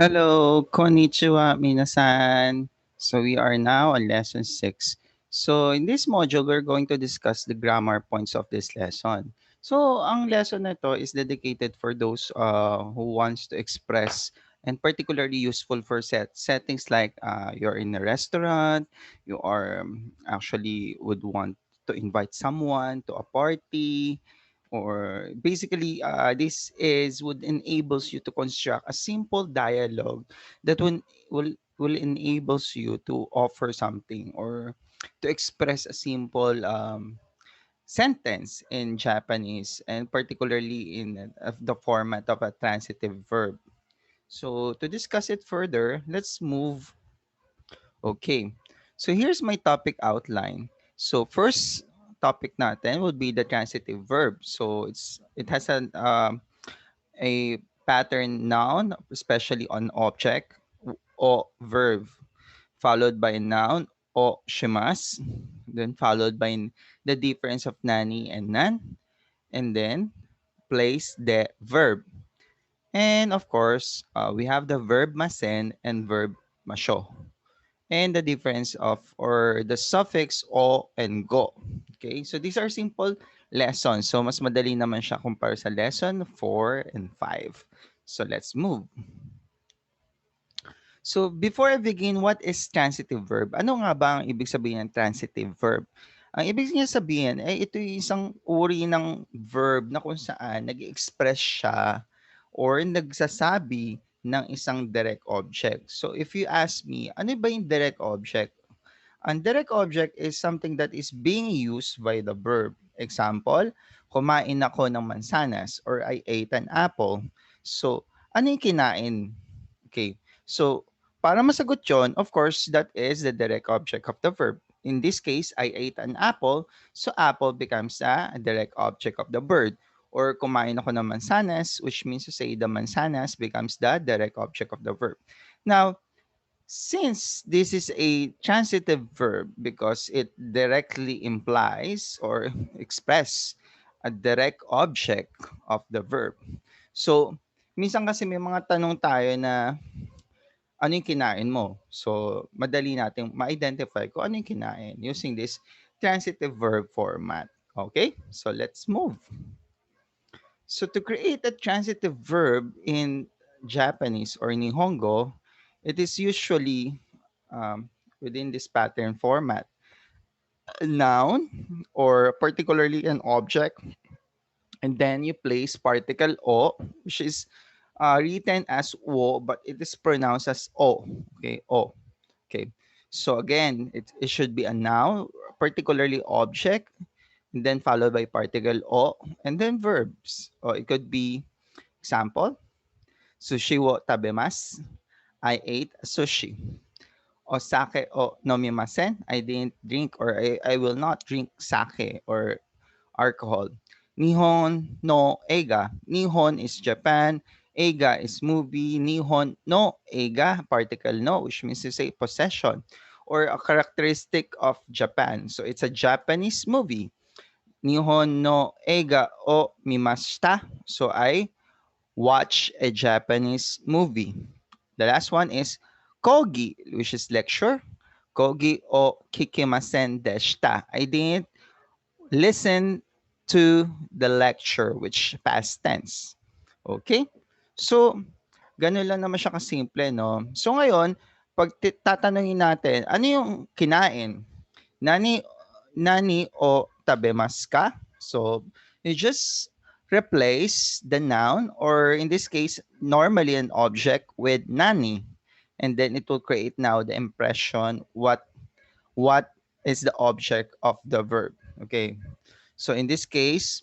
Hello, konnichiwa, minasan. So we are now on lesson 6. So in this module, we're going to discuss the grammar points of this lesson. So ang lesson na to is dedicated for those who wants to express and particularly useful for settings like you're in a restaurant, you are actually would want to invite someone to a party, or basically this is would enables you to construct a simple dialogue that will enables you to offer something or to express a simple sentence in Japanese, and particularly in the format of a transitive verb. So to discuss it further, let's move. Okay, so here's my topic outline. So first topic natin would be the transitive verb. So it has a pattern noun, especially on object o verb, followed by a noun o shemas, then followed by the difference of nani and nan, and then place the verb. And of course, we have the verb masen and verb masyo, and the difference of or the suffix o and go. Okay, so these are simple lessons. So mas madali naman siya kumpara sa lesson 4 and 5. So let's move. So before I begin, what is transitive verb? Ano nga ba ang ibig sabihin ng transitive verb? Ang ibig niya sabihin ay ito yung isang uri ng verb na kung saan nag-express siya or nagsasabi ng isang direct object. So if you ask me, ano ba yung direct object? Ang direct object is something that is being used by the verb. Example, kumain ako ng mansanas or I ate an apple. So, ano yung kinain? Okay. So, para masagot yon, of course, that is the direct object of the verb. In this case, I ate an apple. So, apple becomes a direct object of the verb. Or kumain ako ng mansanas, which means to say the mansanas becomes the direct object of the verb. Now, since this is a transitive verb because it directly implies or express a direct object of the verb. So, minsan kasi may mga tanong tayo na ano yung kinain mo? So, madali nating ma-identify kung ano yung kinain using this transitive verb format. Okay? So, let's move. So, to create a transitive verb in Japanese or Nihongo, it is usually within this pattern format. A noun or particularly an object, and then you place particle o, which is written as o, but it is pronounced as o. Okay, o. Okay. So again, it should be a noun, particularly object, and then followed by particle o, and then verbs. Or it could be example, sushi wo tabemasu. I ate sushi. O sake o nomimasen. I didn't drink or I will not drink sake or alcohol. Nihon no eiga. Nihon is Japan. Eiga is movie. Nihon no eiga, particle no, which means to say possession or a characteristic of Japan. So it's a Japanese movie. Nihon no eiga o mimashita. So I watch a Japanese movie. The last one is kogi, which is lecture. Kogi o kikimasen deshita. I didn't listen to the lecture, which past tense. Okay? So, ganun lang naman siya kasimple, no? So ngayon, pag tatanungin natin, ano yung kinain? Nani, nani o tabemas ka? So, you just replace the noun, or in this case, normally an object, with nani. And then it will create now the impression what is the object of the verb. Okay. So in this case,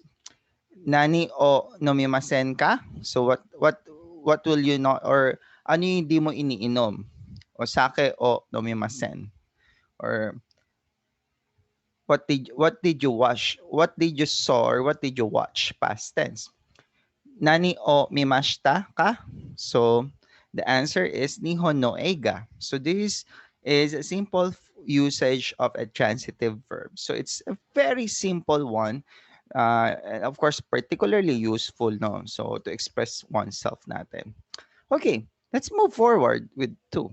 nani o nomimasen ka? So what will you not, or ano yung hindi mo iniinom? O sake o nomimasen? Or what did you watch? What did you saw or what did you watch? Past tense. Nani o mimashita ka? So the answer is nihon no eiga. So this is a simple usage of a transitive verb. So it's a very simple one, and of course particularly useful, no, so to express oneself natin. Okay, Let's move forward with two.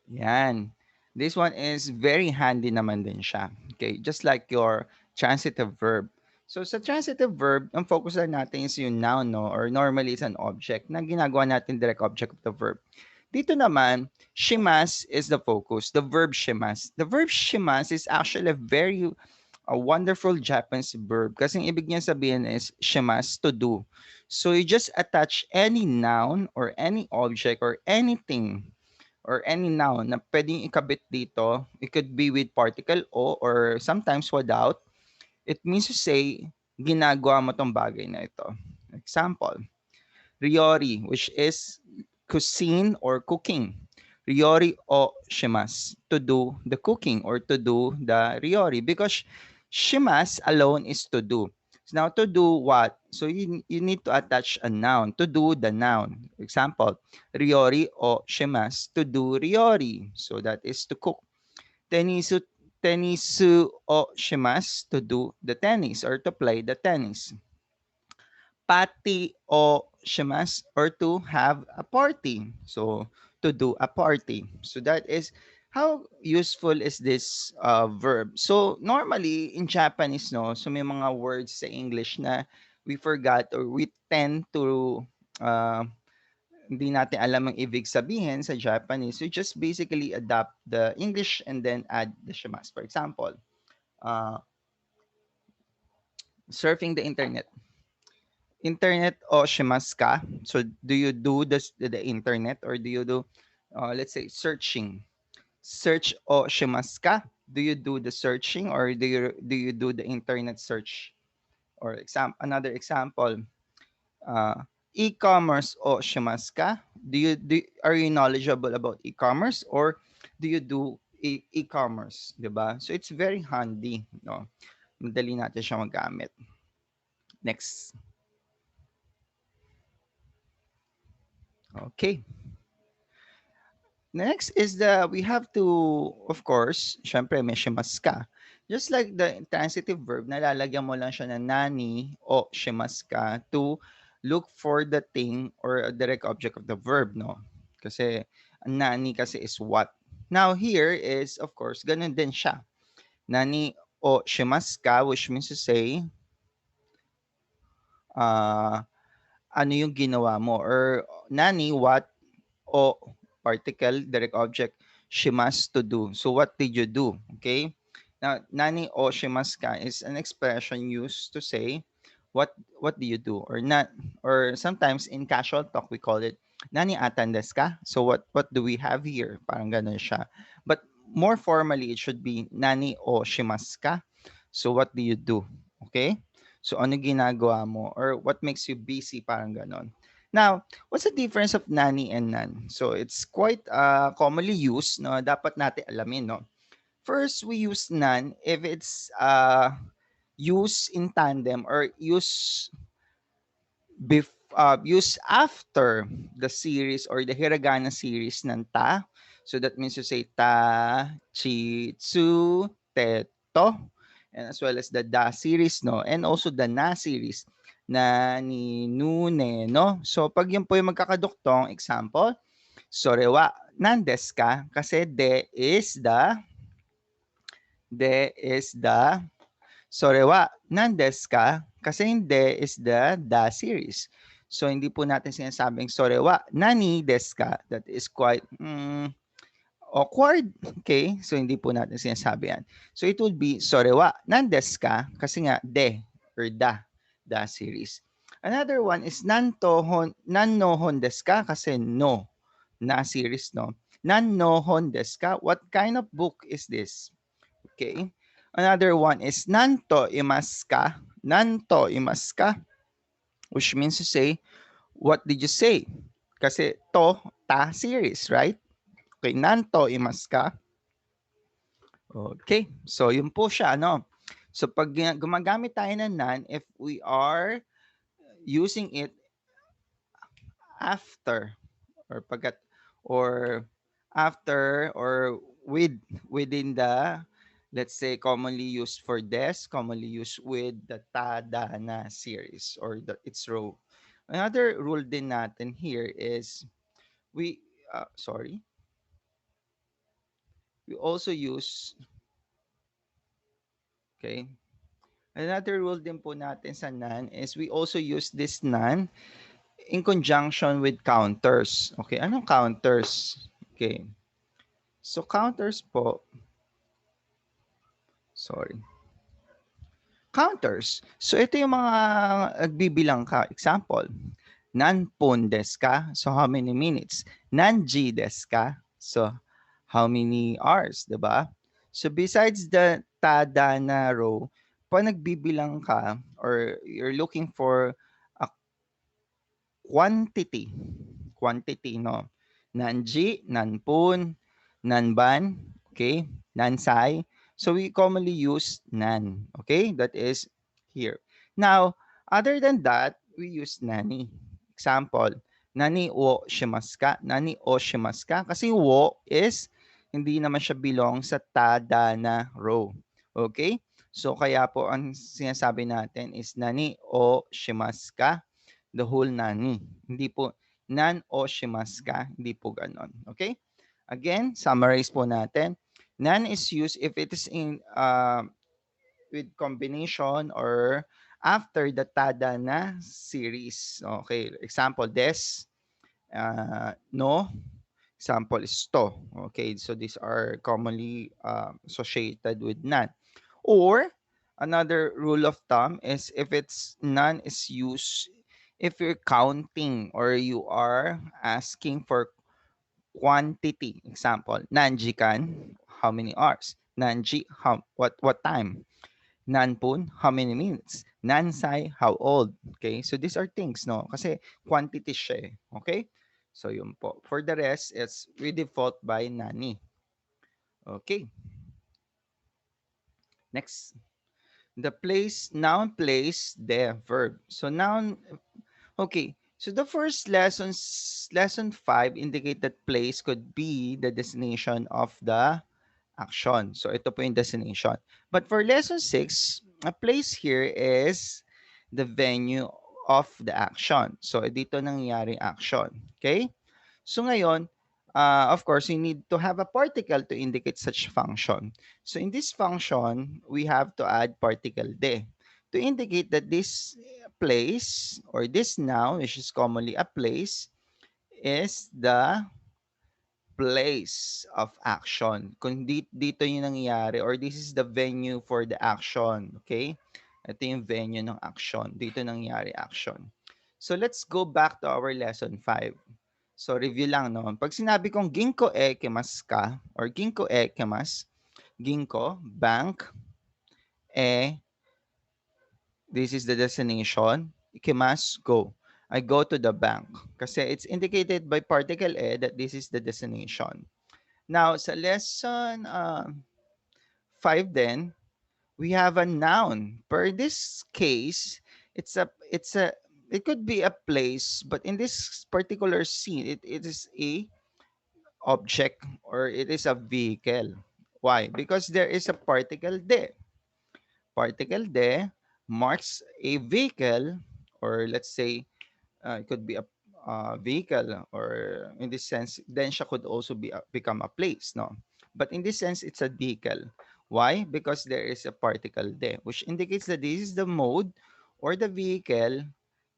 Yan. This one is very handy naman din siya. Okay, just like your transitive verb. So sa transitive verb, ang focus lang natin is yung noun, no? Or normally it's an object na ginagawa natin direct object of the verb. Dito naman, shemas is the focus, the verb shemas. The verb shemas is actually a wonderful Japanese verb kasi ang ibig niya sabihin is shemas, to do. So you just attach any noun or any object or anything or any noun na pwedeng ikabit dito. It could be with particle o or sometimes without. It means to say, ginagawa mo tong bagay na ito. Example, ryori, which is cuisine or cooking. Ryori o shimas, to do the cooking or to do the ryori. Because shimas alone is to do. So now to do what? So you need to attach a noun, to do the noun. Example, ryori o shimas, to do ryori. So that is to cook. Tenisu, tenisu o shimas, to do the tennis or to play the tennis. Party o shimas or to have a party. So to do a party. So that is how useful is this verb. So normally in Japanese, no, so may mga words sa English na we forgot or we tend to uh, hindi natin alam ang ibig sabihin sa Japanese. We just basically adapt the English and then add the shimas. For example, uh, surfing the internet o shimasu ka? So do you do the internet or do you do let's say searching? Search o shimasu ka? Do you do the searching or do you do the internet search? Or another example, uh, e-commerce o shimasu ka? Are you knowledgeable about e-commerce or do you do e-commerce, 'di ba? So it's very handy, no? Madali natin siya magamit. Next. Okay. Next is we have to, of course, syempre may shimas ka. Just like the intransitive verb, nalalagyan mo lang siya ng nani o shimas ka to look for the thing or a direct object of the verb, no? Kasi ang nani kasi is what. Now here is, of course, ganun din siya. Nani o shimas ka, which means to say, uh, ano yung ginawa mo? Or nani, what o particle, direct object, shimas, to do. So what did you do? Okay? Now, nani o shimas ka is an expression used to say what do you do? Or not, or sometimes in casual talk we call it nani atan desu ka? So what do we have here? Parang ganun siya. But more formally it should be nani o shimas ka? So what do you do? Okay? So ano ginagawa mo or what makes you busy, parang ganon. Now, what's the difference of nani and nan? So it's quite commonly used, no? Dapat natin alamin, no? First, we use nan if it's used in tandem or use after the series or the hiragana series ng ta. So that means you say ta, chi, tsu, te, to. And as well as the da series, no? And also the na series na ni, nu, ne, no? So pag yun po yung magkakaduktong, example, sorewa, nandes ka? Kasi de is the sorewa, nandes ka? Kasi hindi is the da series. So, hindi po natin sinasabing sorewa, nani desu ka? That is quite awkward. Okay? So, hindi po natin sinasabi yan. So, it would be sorewa, nandes ka? Kasi nga, de or da series. Another one is nannohon desu ka? Kasi no, na series, no? Nannohon desu ka? What kind of book is this? Okay? Another one is nanto imasu ka? Nanto imasu ka? Which means to say, what did you say? Kasi to, ta series, right? Okay, nanto imasu ka? Okay, so yun po siya, no? So pag gumagamit tayo ng nan, if we are using it after or pagkat or after or within the, let's say, commonly used for des, commonly used with the ta, da, na series or its row Another rule din natin here is we sorry, we also use, okay, another rule din po natin sa nan is we also use this nan in conjunction with counters. Okay, anong counters? Okay, so counters po, sorry, counters. So ito yung mga nagbibilang ka. Example, nan-pon desu ka? So how many minutes? Nan-ji desu ka? So how many hours, 'di ba? So besides the tada na row, pag nagbibilang ka or you're looking for a quantity, quantity, no? Nanji, nanpun, nanban, okay? Nansai. So we commonly use nan, okay? That is here. Now, other than that, we use nani. Example, nani wo shimasu ka? Nani o shimasu ka? Kasi wo is hindi naman siya belong sa tada na row. Okay? So kaya po ang sinasabi natin is nani o shimasu ka? The whole nani. Hindi po nan o shimasu ka, hindi po ganon. Okay? Again, summarize po natin. Nan is used if it is in with combination or after the tada na series. Okay, example des, no, example is to. Okay, so these are commonly associated with nan. Or another rule of thumb is if it's none is used if you're counting or you are asking for quantity. Example, nanjikan, how many hours? Nanji, how what time? Nanpun, how many minutes? Nansai, how old? Okay, so these are things, no? Kasi quantity siya, okay? So yun po. For the rest, it's we default by nani. Okay, next. The place, noun, place, the verb. So noun, okay. So the first lesson 5 indicate that place could be the destination of the action. So ito po yung destination. But for lesson 6, a place here is the venue of the action. So dito nangyayari action. Okay? So ngayon, of course, you need to have a particle to indicate such function. So in this function, we have to add particle de to indicate that this place or this noun, which is commonly a place, is the place of action. Kung dito yung nangyayari or this is the venue for the action. Okay? Ito yung venue ng action. Dito nangyayari action. So let's go back to our lesson 5. So review lang no. Pag sinabi kong ginko ekemas ka or ginko ekemas, ginko, bank, this is the destination, ikimas, go. I go to the bank. Kasi it's indicated by particle that this is the destination. Now, sa lesson 5 then, we have a noun. Per this case, it could be a place, but in this particular scene, it is a object or it is a vehicle. Why? Because there is a particle there. Particle there marks a vehicle, or let's say it could be a vehicle, or in this sense, then siya could also become a place, no? But in this sense, it's a vehicle. Why? Because there is a particle there, which indicates that this is the mode or the vehicle,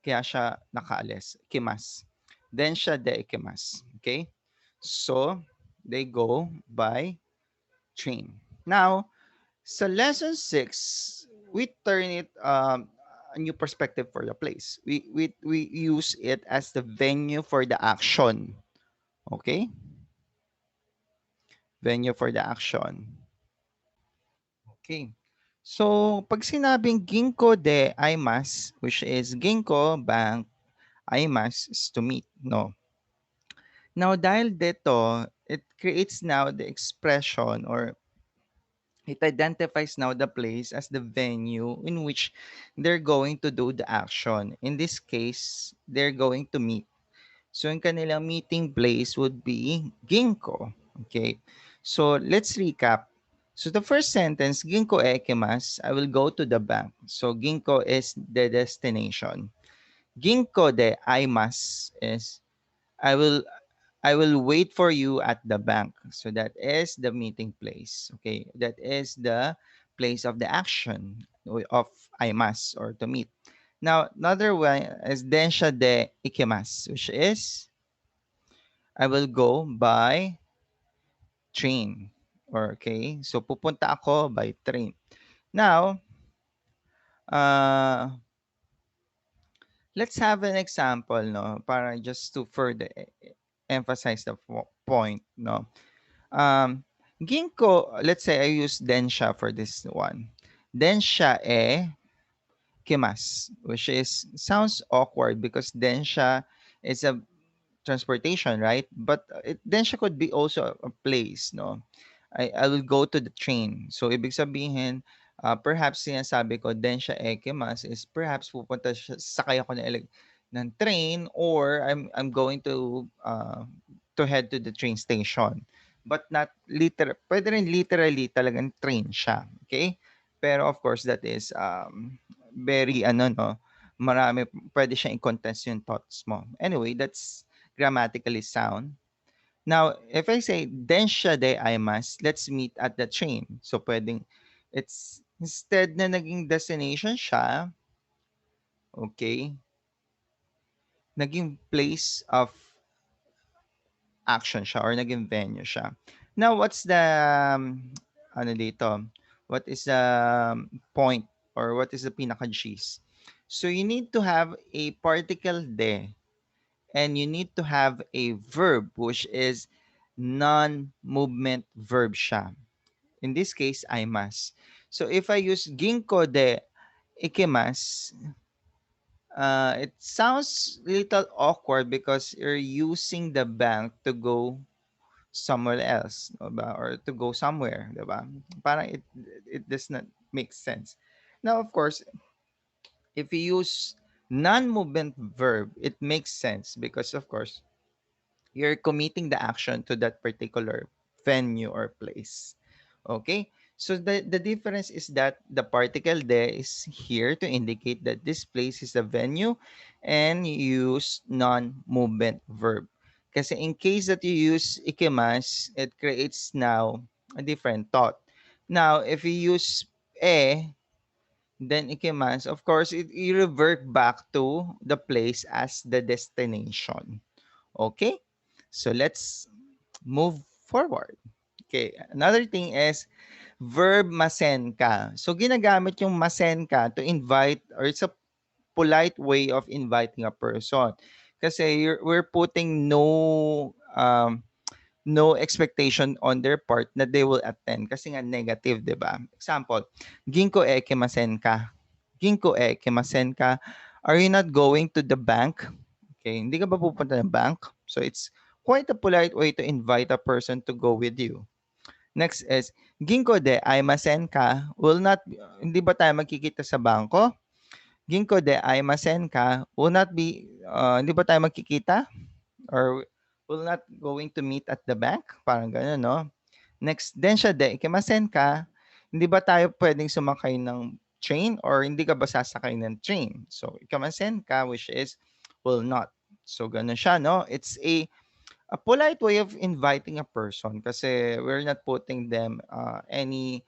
kaya siya nakaalis, kimas. Then siya ikimas. Okay? So, they go by train. Now, sa lesson 6, we turn it a new perspective for the place. We use it as the venue for the action. Okay? Venue for the action. Okay. So, pag sinabing ginkgo de aimas, which is ginkgo bank aimas is to meet, no? Now, dahil dito, it creates now the expression or it identifies now the place as the venue in which they're going to do the action. In this case, they're going to meet. So, yung kanilang meeting place would be Ginkgo. Okay. So, let's recap. So, the first sentence, Ginkgo ekimas, I will go to the bank. So, Ginkgo is the destination. Ginko de aimasu is I will I will wait for you at the bank. So that is the meeting place. Okay, that is the place of the action of aimasu or to meet. Now, another one is densha de ikimasu, which is I will go by train. Or okay, so pupunta ako by train. Now, uh, let's have an example, no, para just to further emphasize the point, no. Ginkgo, let's say I use densha for this one. Densha kimas, which is sounds awkward because densha is a transportation, right? But densha could be also a place, no? I will go to the train. So, ibig sabihin, perhaps sinasabi ko, densya ekimas is perhaps pupunta siya, sakay ako ng train or I'm going to head to the train station. But not literal, pwede rin literally talagang train siya. Okay? Pero of course, that is very, ano, no, marami, pwede siyang i-contest yung thoughts mo. Anyway, that's grammatically sound. Now, if I say, densya de aimasu, let's meet at the train. So, pwedeng, it's, instead na naging destination siya, okay, naging place of action siya or naging venue siya. Now, what's the, ano dito, what is the point or what is the pinaka-gist? So, you need to have a particle de and you need to have a verb which is non-movement verb siya. In this case, I must. So if I use ginko de ikimas, it sounds little awkward because you're using the bank to go somewhere else, diba? Or to go somewhere, diba? Parang it does not make sense. Now, of course, if you use non-movement verb, it makes sense because, of course, you're committing the action to that particular venue or place. Okay? So the difference is that the particle there is here to indicate that this place is a venue and you use non-movement verb. Kasi in case that you use ikimas, it creates now a different thought. Now, if you use then ikimas, of course, you revert back to the place as the destination. Okay? So let's move forward. Okay, another thing is verb masen ka. So ginagamit yung masen ka to invite or it's a polite way of inviting a person. Kasi we're putting no expectation on their part na they will attend kasi nga negative, 'di ba? Example, ginko masen ka. Ginko masen ka. Are you not going to the bank? Okay, hindi ka ba pupunta ng bank? So it's quite a polite way to invite a person to go with you. Next is, Ginko de aimasen ka, hindi ba tayo magkikita sa bangko? Ginko de aimasen ka, hindi ba tayo magkikita? Or will not going to meet at the bank? Parang gano'n, no? Next, densya de ikimasen ka, hindi ba tayo pwedeng sumakay ng train or hindi ka ba sasakay ng train? So, ikamasen ka, which is will not. So, gano'n siya, no? It's a polite way of inviting a person kasi we're not putting them any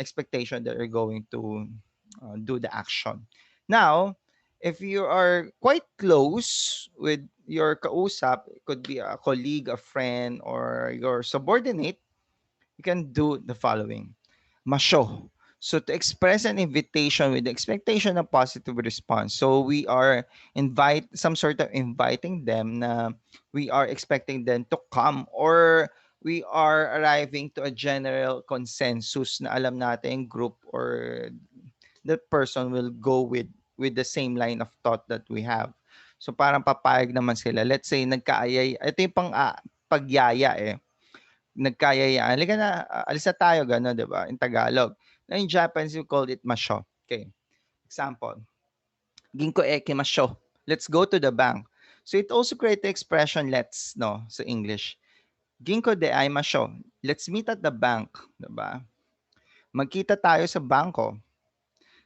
expectation that they're going to do the action. Now, if you are quite close with your kausap, it could be a colleague, a friend, or your subordinate, you can do the following. Masho. So to express an invitation with the expectation of positive response. So we are some sort of inviting them na we are expecting them to come or we are arriving to a general consensus na alam natin group or that person will go with the same line of thought that we have. So parang papayag naman sila. Let's say nagkaayay, ito yung pagyaya eh nagkayayaan, "Halika na, alis na tayo," gano'n, 'di ba, in Tagalog. Now, in Japanese, we call it masho. Okay, example, "Ginko eke masho." Let's go to the bank. So, it also create the expression let's, no, sa English. "Ginko de ay masho." Let's meet at the bank, 'di ba? Magkita tayo sa bangko.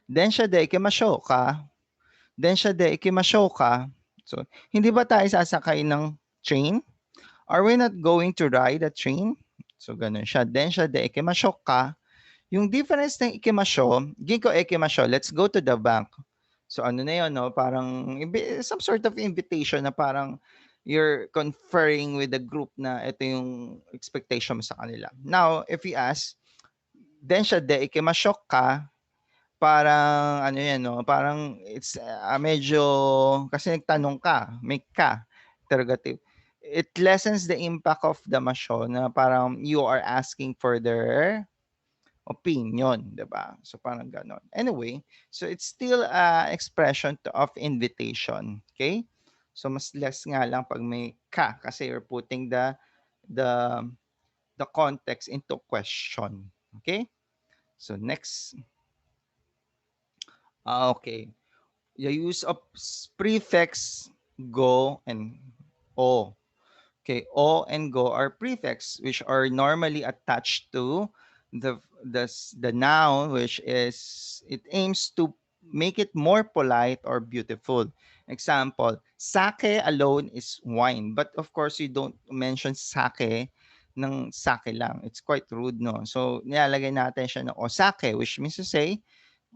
"Densya de ike masho ka." Densya de ikimashou ka. So, hindi ba tayo sasakay ng train? Are we not going to ride a train? So, ganun siya. Densya de ikimashou ka. Yung difference ng ikimasyo, ginko ikimasyo, let's go to the bank. So ano na yun, no? Parang some sort of invitation na parang you're conferring with the group na ito yung expectation mo sa kanila. Now, if you ask, then siya de ikimasyo ka, parang ano yan, no? Parang it's medyo, kasi nagtanong ka, may ka, interrogative. It lessens the impact of the masyo na parang you are asking for their opinion, 'di ba? So parang gano'n. Anyway, so it's still expression of invitation, okay? So mas less nga lang pag may ka kasi you're putting the the context into question. Okay? So next, okay. The use of prefix go and o. Okay, o and go are prefixes which are normally attached to the noun, which is it aims to make it more polite or beautiful. Example, sake alone is wine, but of course you don't mention sake ng sake lang. It's quite rude, no? So nilalagay natin siya ng osake, which means to say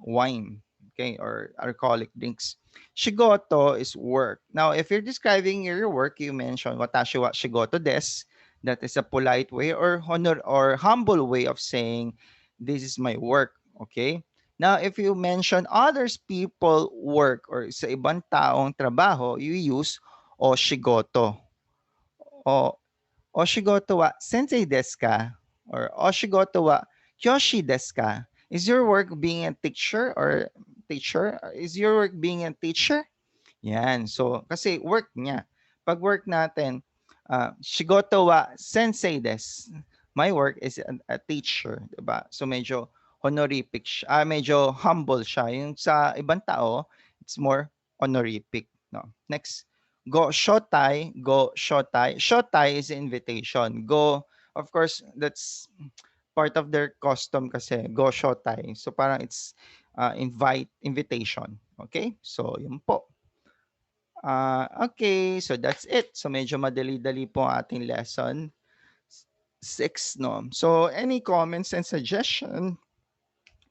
wine, okay, or alcoholic drinks. Shigoto is work. Now, if you're describing your work, you mention watashi wa shigoto desu. That is a polite way or honor or humble way of saying this is my work, okay? Now, if you mention others people work or sa ibang taong trabaho, you use o shigoto. O Oshigoto wa sensei desu ka? Or Oshigoto wa kyoshi desu ka? Is your work being a teacher or teacher? Is your work being a teacher? Yan. So, kasi work niya. Pag work natin, shigoto wa sensei desu. My work is a teacher, 'di ba? So medyo honorific siya, medyo humble siya. Yung sa ibang tao, it's more honorific, no? Next, go shotai. Shotai is invitation. Go, of course, that's part of their custom kasi go shotai. So parang it's invitation. Okay? So yun po. Okay, so that's it. So medyo madali-dali po ang ating lesson 6, no? So any comments and suggestion?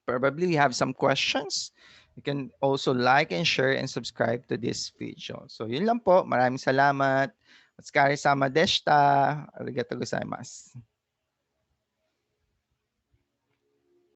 Probably you have some questions. You can also like and share and subscribe to this video. So yun lang po. Maraming salamat. Otsukare sama deshita. Arigatou gozaimasu.